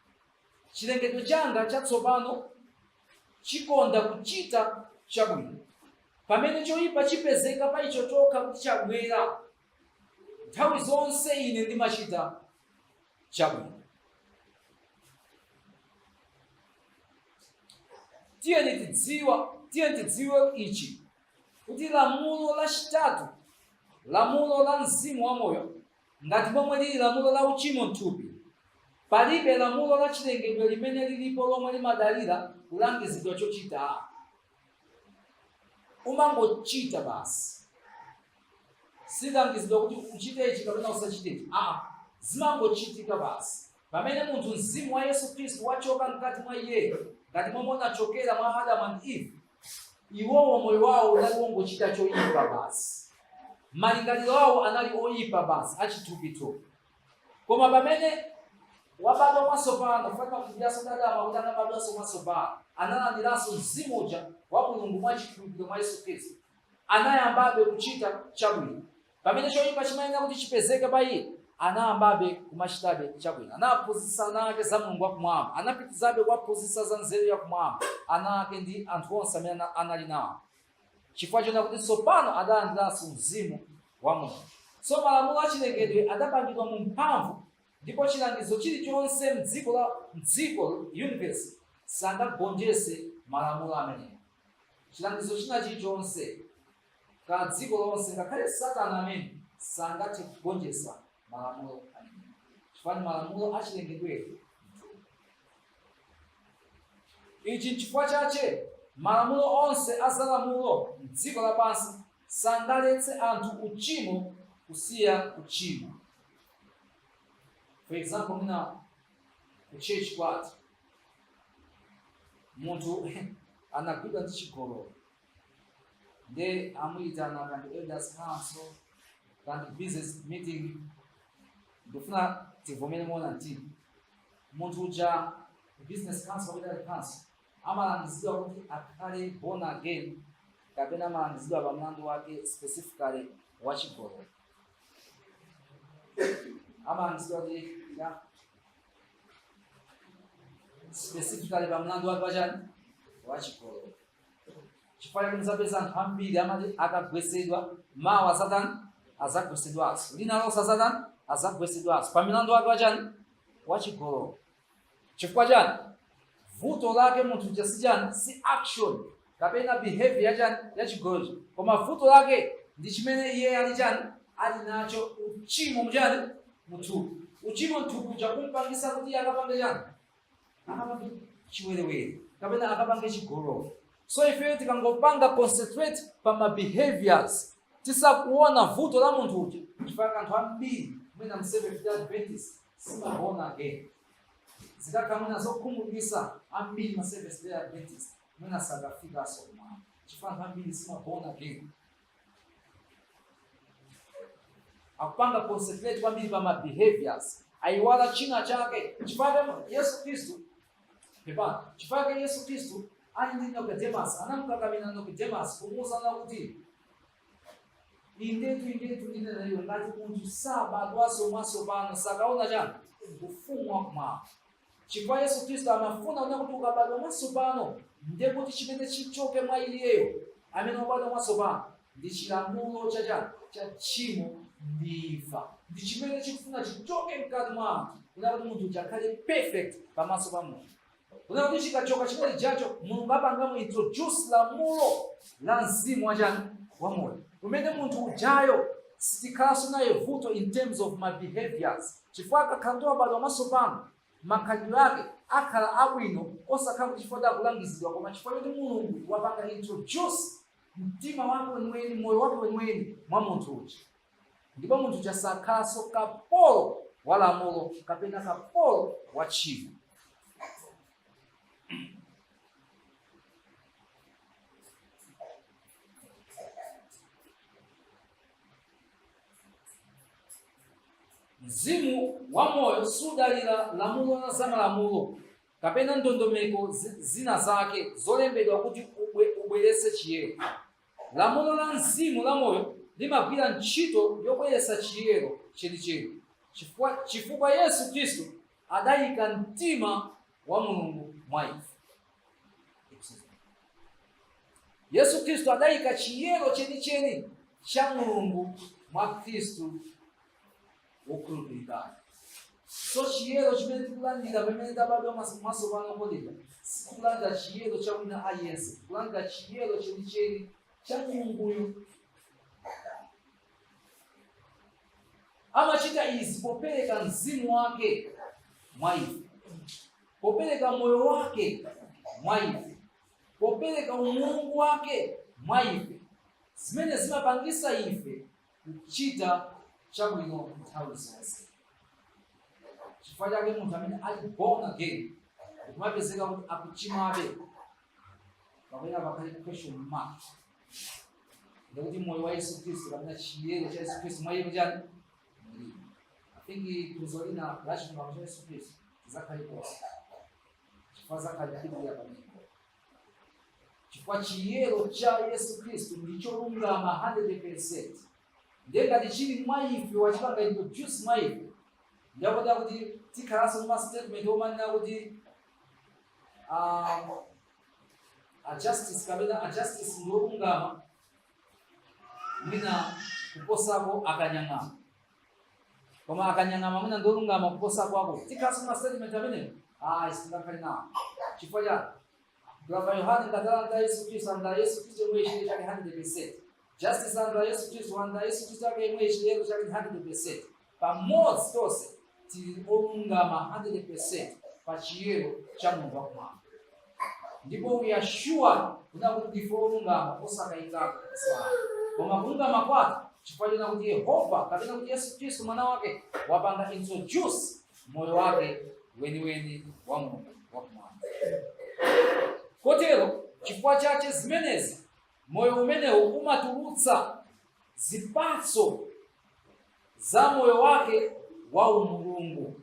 Chilengedwe changa chatsopano chikonda kuchita chabwino. Pamene choyipa chipezeka pa icho chokha kuti chabwera nthawi zonse ine ndimachita chabwino. Tiyeni tidziwe ichi kuti lamulo lachitatu, lamulo la mzimu wa moyo, ngati momwe lili lamulo la uchimo mthupi, palibe lamulo la chilengedwe limene lilipo lomwe limadalira kulangizidwa chochita. Umangochita basi. Silangizidwa kuti uchite ichi kapena usachite ichi. Zimangochitika basi. pamene munthu mzimu wa Yesu Khristu wachoka mkati mwa iye, ngati momwe unachokera mwa Adamu and Eve, iwowo moyo wawo unali wongochita choyipa basi, malingaliro awo anali oyipa basi, achithupithupi. Koma pamene wabadwa mwatsopano, Fatima kujaso Adamu kuti anabadwanso mwatsopano, analandiranso mzimu uja wa Mulungu mwachikhulupiriro mwa Yesu Khristu, anayambabe kuchita chabwino. Pamene choyipa chimayenera kuti chipezeke pa iye, anayambabe kumachitabe chabwino. Anaphunzitsa ana ake za Mulungu wakumwamba, anapitizabe kuwaphunzitsa za nzeru yakumwamba ana ake ndi anthu onse amene anali nawo, chifukwa chonena kuti tsopano adalandiranso mzimu wa Mulungu. So malamulo achilengedwe adapangidwa mu mphamvu, ndipo chilangizo chilichonse mdziko universe sangagonjese malamulo amenewo. Chilangizo china chilichonse ka dziko lonse, ngakhale Satana amene sangathe kugonjesa malamulo amenewo, chifukwa malamulo achilengedwe. Ichi chifukwa chache malamulo onse azalamulo mdziko lapansi sangaletse anthu uchimo kusiya uchimo. For example, mina ku church kwati munthu anagwidwa ndi chigololo, nde amuyitana kandi elders council kandi business meeting, ndifuna tivomere mona mtima. Munthu uja business council kapena council amalangizidwa kuti akhale born again, kapena amalangizidwa pa mlandu wake specifically wa chigololo. Amalangizidwa kuti specifically pa mlandu wake wachani wa chigololo. Chifukwa chake muzapeza anthu ambiri amati akagwesedwa mawa Satani azagwesedwanso, lina lonse Satani azagwesedwanso pa mlandu wake wachani wa chigololo. Chifukwa chani? Vuto lake munthu uja si chani, si action kapena behavior ya chigololo, koma vuto lake ndi chimene iye ali chani, ali nacho uchimo mchani muthupi. Uchimo mthupi uja kumpangisa kuti akapange chani, akapange chiwerewere kapena akapange chigololo. So ife tikangopanga concentrate pa ma behaviors, tisakuona vuto la munthu uja, chifukwa anthu ambiri mwina Seventh Day Adventist simaona again. Zikakamuna zokhumudwitsa ambiri ma Seventh Day Adventist mwina sagafikanso kumwamba, chifukwa anthu ambiri simaona again. Akupanga concentrate kwambiri pa ma behaviors, ayiwala china chake. Chifukwa Yesu Khristu pepani, chifukwa Yesu Khristu ali ndi Nicodemus, anamkakamina Nicodemus kumuwuza kuti indetu ndinena iwe ngati munthu sabadwanso mwatsopano sakaona chani ufumu wakumwamba. Chifukwa Yesu Khristu amafuna kuti ukabadwa mwatsopano, ndiye kuti chimene chichoke mwa iyeyo amene wabadwa mwatsopano ndi chilamulo cha tchimo ndi imfa. Ndi chimene chikufuna chichoke mkati mwa anthu, kuti munthu ujakhale perfect pamaso pa Mulungu. Kuti chikachoka chimene chacho, Mulungu apangamo introduce lamulo la mzimu wa moyo, umene munthu ujayo sitikhalanso naye vuto in terms of my behaviors. Chifukwa akakhala ndi wabadwa mwatsopano, makhalidwe ake akhala abwino, osakhala kuti chifukwa akulangizidwa, koma chifukwa kuti Mulungu wapanga introduce mtima wake wenweni, moyo wake wenweni mwa munthu uja. Ndipo munthu uja sakhalanso kapolo wa lamulo kapena kapolo wa tchimo. Mzimu wa moyo sudalira lamulo na zamalamulo kapena ndondomeko zina zake zolembedwa kuti ubweretse chiyero. Lamulo la mzimu la moyo limagwira ntchito yobweretsa chiyero chenicheni, chifukwa Yesu Khristu adayika mtima wa Mulungu mwa ife. Yesu Khristu adayika chiyero chenicheni cha Mulungu mwa Khristu wokhulupirika. So chiyero chimene tikulandira pamene tabadwa mwatsopano kodera, sikulandira chiyero cha wina aliyense, tikulandira chiyero chenicheni cha Mulunguyo. Amachita izi popereka mzimu wake mwa ife, popereka moyo wake mwa ife, popereka umulungu wake mwa ife, zimene zimapangisa ife kuchita chabwino nthawi zonse. chifukwa chake munthu amene ali born again kumapezeka kuti akuchimwabe kapena pakhale question mark ndikuti moyo wa Yesu Khristu kapena chiyero cha Yesu Khristu mwa iye chani I think kuzolina lachimwako cha Yesu Khristu zakhale posa chifukwa zakhale Biblia pamene chifukwa chiyero cha Yesu Khristu ndicholungama 100%. Ndengati chili mwa ife wachipanga introduce mwa ife ndakuti kuti tikhalanso mwa statement omanena kuti justice kapena justice ndiolungama mwina kuposako akanyang'ama, koma akanyang'ama mwina ndiolungama kuposako ako tikhalanso mwa statement amene sitingakhale nawo chifukwa chani Baba Yohane ngatalanda Yesu Kristo anda Yesu Kristo mwe chiyero chake 100%. Justice anda Yesu Kristo anda Yesu Kristo yake mwe chiyero chake 100%. Pamodzi tonse tili olungama 100% pa chiyero cha Mulungu wakumwamba. Ndipo we are sure kuti ndife olungama osakayikako sawa. Koma kulungama kwake chifukwa kuti Yehova kapena kuti Yesu Kristo mwana wake wapanga introduce moyo wake weniweni wa Mulungu wakumwamba. Kotero chifukwa chache zimenezi moyo umenewu umatulutsa zipatso za moyo wake wa umulungu,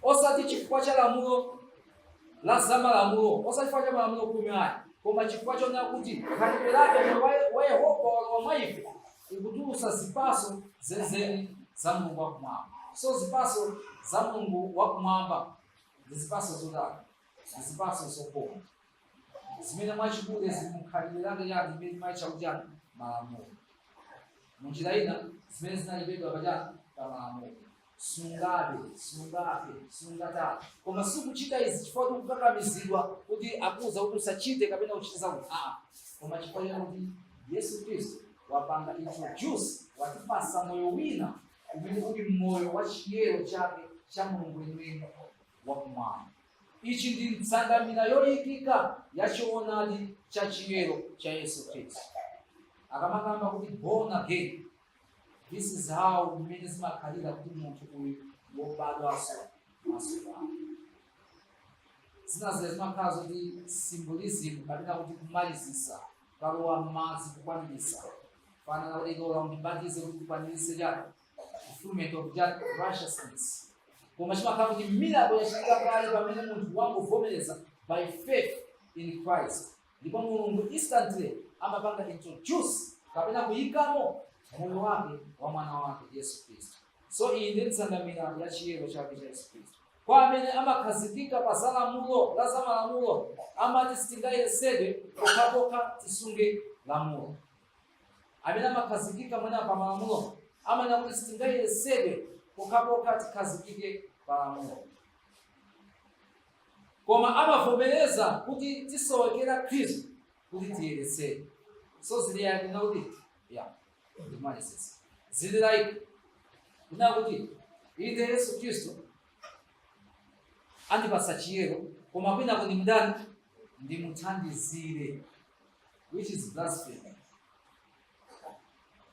osati chifukwa cha lamulo la zamalamulo, osati chifukwa cha malamulo 10 koma chifukwa chona kuti khalidwe lake wa Yehova wa mwaife ikutulutsa zipatso zenizeni za Mulungu wakumwamba. So zipatso za Mulungu wakumwamba ndi zipatso zodala, zipatso zokoma zimene mwachikule zimukhalidwe lake yake imene maicha kujana malamulo. Munjira ina zimene zinalipedwa pajana pa malamulo. Sungata. Koma sikuchita izi chifukwa kukakamizidwa kuti akuza kuti usachite kapena uchitiza kuti koma chifukwa kuti Yesu Kristo wapanga introduce watipasa moyo wina umene uli moyo wa chiyero chake cha Mulungu weniweni wakumwamba. Ichi ndi nsangamira yoyikika ya choonadi cha chiyero cha Yesu Kristo. Akamakamba kuti born again. This is how mmene zimakhalira kuti munthu uyu wobadwanso masukano. Zina zimakhala zoti symbolism kapena kuti kumalizisa kalowa m'madzi kukwanirisa. Fanana kuti ikola undibatize kuti kukwanirisa chake fulfillment of that righteousness. Koma chimakhala kuti miracle yachitika pale pamene munthu wangovomereza by faith in Christ. Ndipo Mulungu instantly amapanga introduce kapena kuyikamo moyo wake wa mwana wake Yesu Kristo. So iyi ndi nsangamira ya chiyero chake cha Yesu Kristo. Kwa amene amakhazikika pa zalamulo la zamalamulo amati sitingayesedwe pokapoka tisunge lamulo. Amene amakhazikika mwina pa malamulo amene kuti sitingayesedwe pokapoka tikhazikike pa lamulo. Koma amavomereza kuti tisowekera Khristu kuti tiyeresedwe. So zili yake kuti ndimanesesa zili like kuti inde Yesu Kristo andipasa chiyero koma kwina kuti mdani ndimuthandizire, which is blasphemy.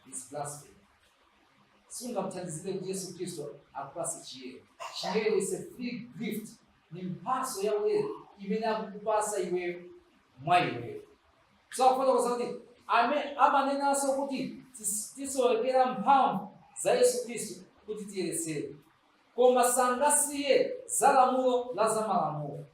It's blasphemy. Sungamthandizire kuti Yesu Kristo akupasa chiyero. Chiyero is a free gift, ni mphaso ya ulere imene akukupasa iwe mwa iwe. So akufotokoza kuti amanenanso kuti tisowekera mphamvu za Yesu Kristo kuti tiyeresedwe. Koma sangasiye zalamulo la zamalamulo.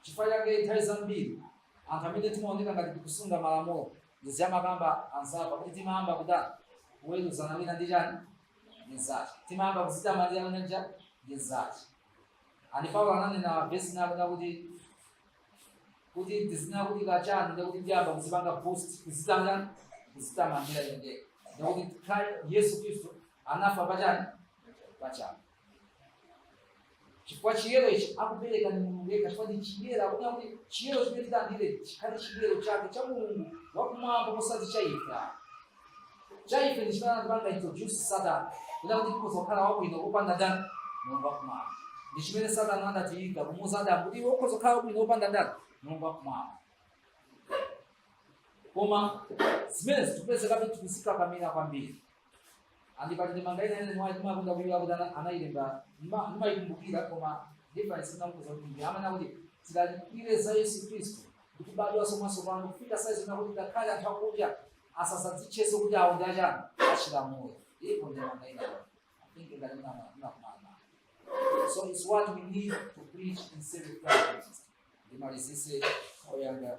Chifukwa chake nthawi zambiri anthu amene timaoneka ngati tikusunga malamulo ndiziyamakamba anzapa kuti timayamba kudana kuweruzana wina ndi chani ndi zake, timayamba kuzitama ndi ananja ndi zake. Ani Paulo ananena vesi nakuda kuti tizina kuti kachani ndikuti ndiyamba kuzipanga boost kuzitama kuzitamangira yende ndikuti Yesu Kristo anafa pachani pachani. Chifukwa chiyero ichi akupereka ni Mulungu yekha, chifukwa ndi chiyero akuti kuti chiyero chimene titandire chikhale chiyero chake cha Mulungu wakumwamba posati cha ife. Cha ife ndi chimene anatipanga introduce Satan kuti tikhoza kukhala wabwino kupanda ndani Mulungu wakumwamba. Ndi chimene Satan anatiyika kumuwuza Adamu kuti ukhoza kukhala wabwino kupanda ndani Mulungu wakumwamba. Koma zimene zitupezeka kuti tikusika kamira kwambiri. andipati ndimangaina ene mwayi timakunda kuyiwala kuti anayilemba ndimayikumbukira koma difference inakuza kuti ndiyamana kuti tilalipire za Yesu Khristu kuti badwaso mwatsopano kufika saizi nakuti ngakhale anthu akudya asasadzitchese kuti awo ndi achani achilamulo ipo ndimangaina I think ngati nakumana. So it's what we need to preach in civil practice. Ndimalizise oyanga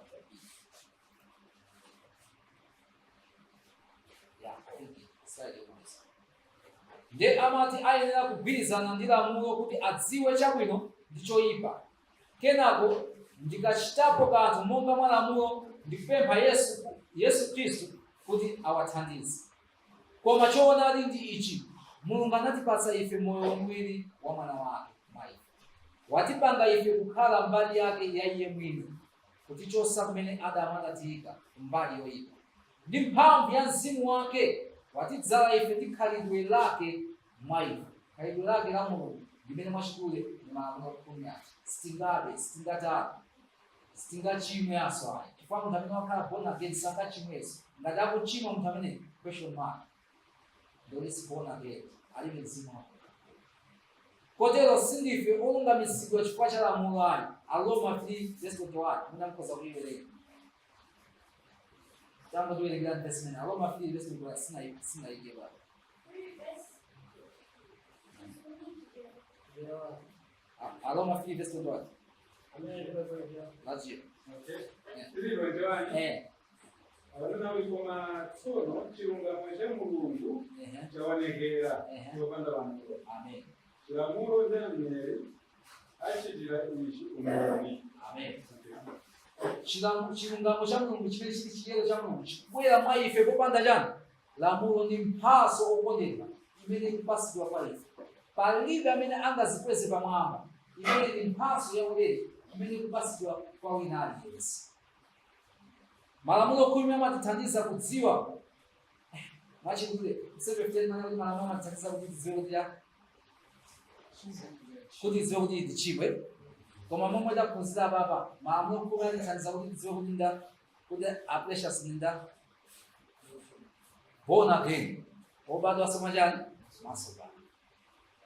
nde amati ayenera kugwirizana ndi lamulo kuti adziwe chabwino ndi choyipa. Kenako ndikachitapo kanthu monga mwa lamulo ndikupempha Yesu Khristu kuti awathandize. Koma choonadi ndi ichi, Mulungu anatipatsa ife moyo wamwini wa mwana wake mwa ife. Watipanga ife kukhala mbali yake ya iye mwini, kuti chosa kumene Adamu adatiyika mbali yoyipa. Ndi mphamvu ya mzimu wake watidzala ife ndi khalidwe lake mwa ife. Khalidwe lake la Mulungu limene mwachikule ni malamulo khumi ati sitingabe, sitingatame, sitingachimwe aso ayi. Chifukwa munthu amene wakhala born again sangachimweso. Ngati akuchimwa munthu amene question mark. Ndio is born again. Ali mzimu wake. Kotero sindife olungamizidwa chifukwa cha lamulo ayi. Aroma 3:21 munamkoza kuyiwerenga. Tangu tuwerenga Testament. Aroma 3:21 sina igeba. Aroma 3:21. Lazio. Abana wikoma tsono chilungamo cha Mulungu chaonekera chopanda lamulo. Amen. Lamulo ndamene achitira ichi umwami. Amen. Chilungamo cha Mulungu chimene chili chiyero cha Mulungu chikubwera mwa ife popanda chani. Lamulo ndi mphaso okondedwa imene ikupasidwa kwa ife. Palibe amene angazikweze pamwamba. Imene ndi mphaso yaulere imene ikupasidwa kwa wina aliyense. Malamulo khumi amatithandiza kudziwa mwachidule msepefuteni mana kuti malamulo amatithandiza kuti tidziwe kuti tichimwe. Koma momwe taphunzira papa malamulo khumi amatithandiza kuti tidziwe kuti a precious ninda born again obadwa somachani masopano.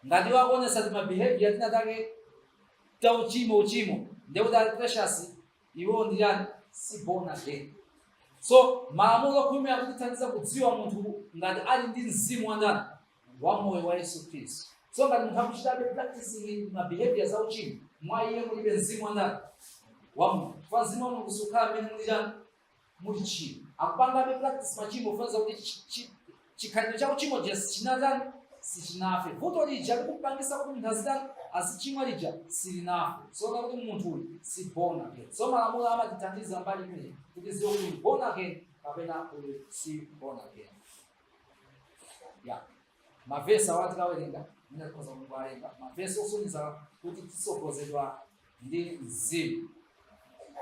Ngati wakuonesa ti mabehavior tina take ta uchimo ndekuti ali precious iwo ndiyani si born again. So malamulo khumi akutithandiza kudziwa munthu ngati ali ndi mzimu wandani wa moyo wa Yesu Khristu. So ngati munthu akuchitabe practicing ma behavior za uchimo mwa iye mulibe mzimu wandani wa Mulungu. Kwa mzimu wa Mulungu sukhala mmene muli chimo. Akupangabe practice machimo kufanza kuti chikhalidwe cha uchimo just chinazani sichinafe. Vuto lija likupangisa kuti munthu azichimwa lija silinafe. So kuti munthu uyu si born again. So malamulo amatithandiza mbali imene kuti ziwe kuti born again kapena uyu si born again. Mavesi awati kawerenga mina tikhoza kuwalenga. Mavesi osonyeza kuti tisogozedwa ndi mzimu.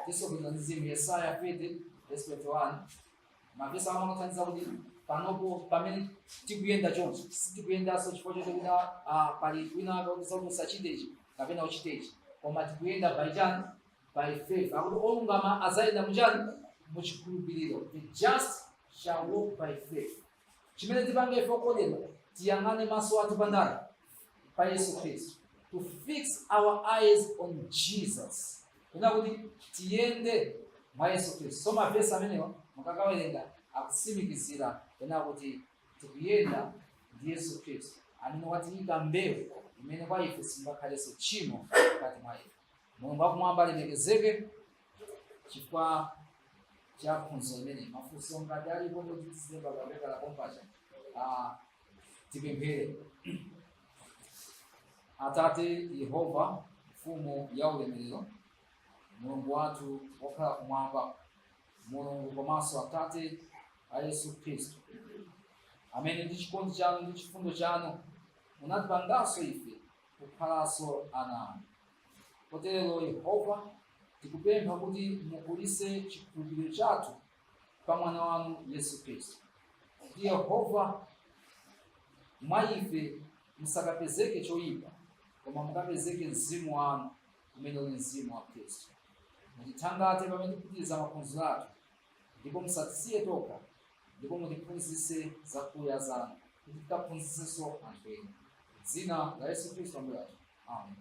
Tisogozedwa ndi mzimu. Yesaya 50:21. Mavesi amatithandiza kuti panopo pamene tikuyenda choncho sitikuyenda chifukwa choti pali wina akaonesa kuti usachite ichi kapena uchite ichi, koma tikuyenda by faith. Akuti olungama azayenda muchani muchikhulupiriro. The just shall walk by faith. Chimene tipange ife okondedwa tiyang'ane maso athu pandani pa Yesu Khristu, to fix our eyes on Jesus. Kuna kuti tiyende mwa Yesu Khristu. So mavesi amenewa mukakawerenga akusimikizira ena kuti tikuyenda ndi Yesu Khristu amene watiyika mbewu imene kwa ife singakhaleso tchimo pakati mwa ife. Mulungu akumwamba alemekezeke chifukwa cha phunziro imene. Mafunso ngati alipo kuti tizemba kapeka la kompacha tipemphere. Atate Yehova, mfumu ya ulemerero, Mulungu wathu wokhala kumwamba, Mulungu komanso Atate a Yesu Khristu amene ndi chikondi chanu ndi chifundo chanu munatipanganso ife kukhalanso ana anu. Kotero Yehova tikupempha kuti mukulise chikhulupiriro chathu pa mwana wanu Yesu Khristu. Kuti Yehova mwa ife musakapezeke choyipa, koma mukapezeke mzimu wanu umene uli mzimu wa Khristu. Mutithangate pamene tikupitiriza maphunziro athu, ndipo musatisiye tokha, ndipo mutiphunzitse zakuya zanu kuti tikaphunzitsenso anthu ena. Dzina la Yesu Khristu ambuye athu. Amen.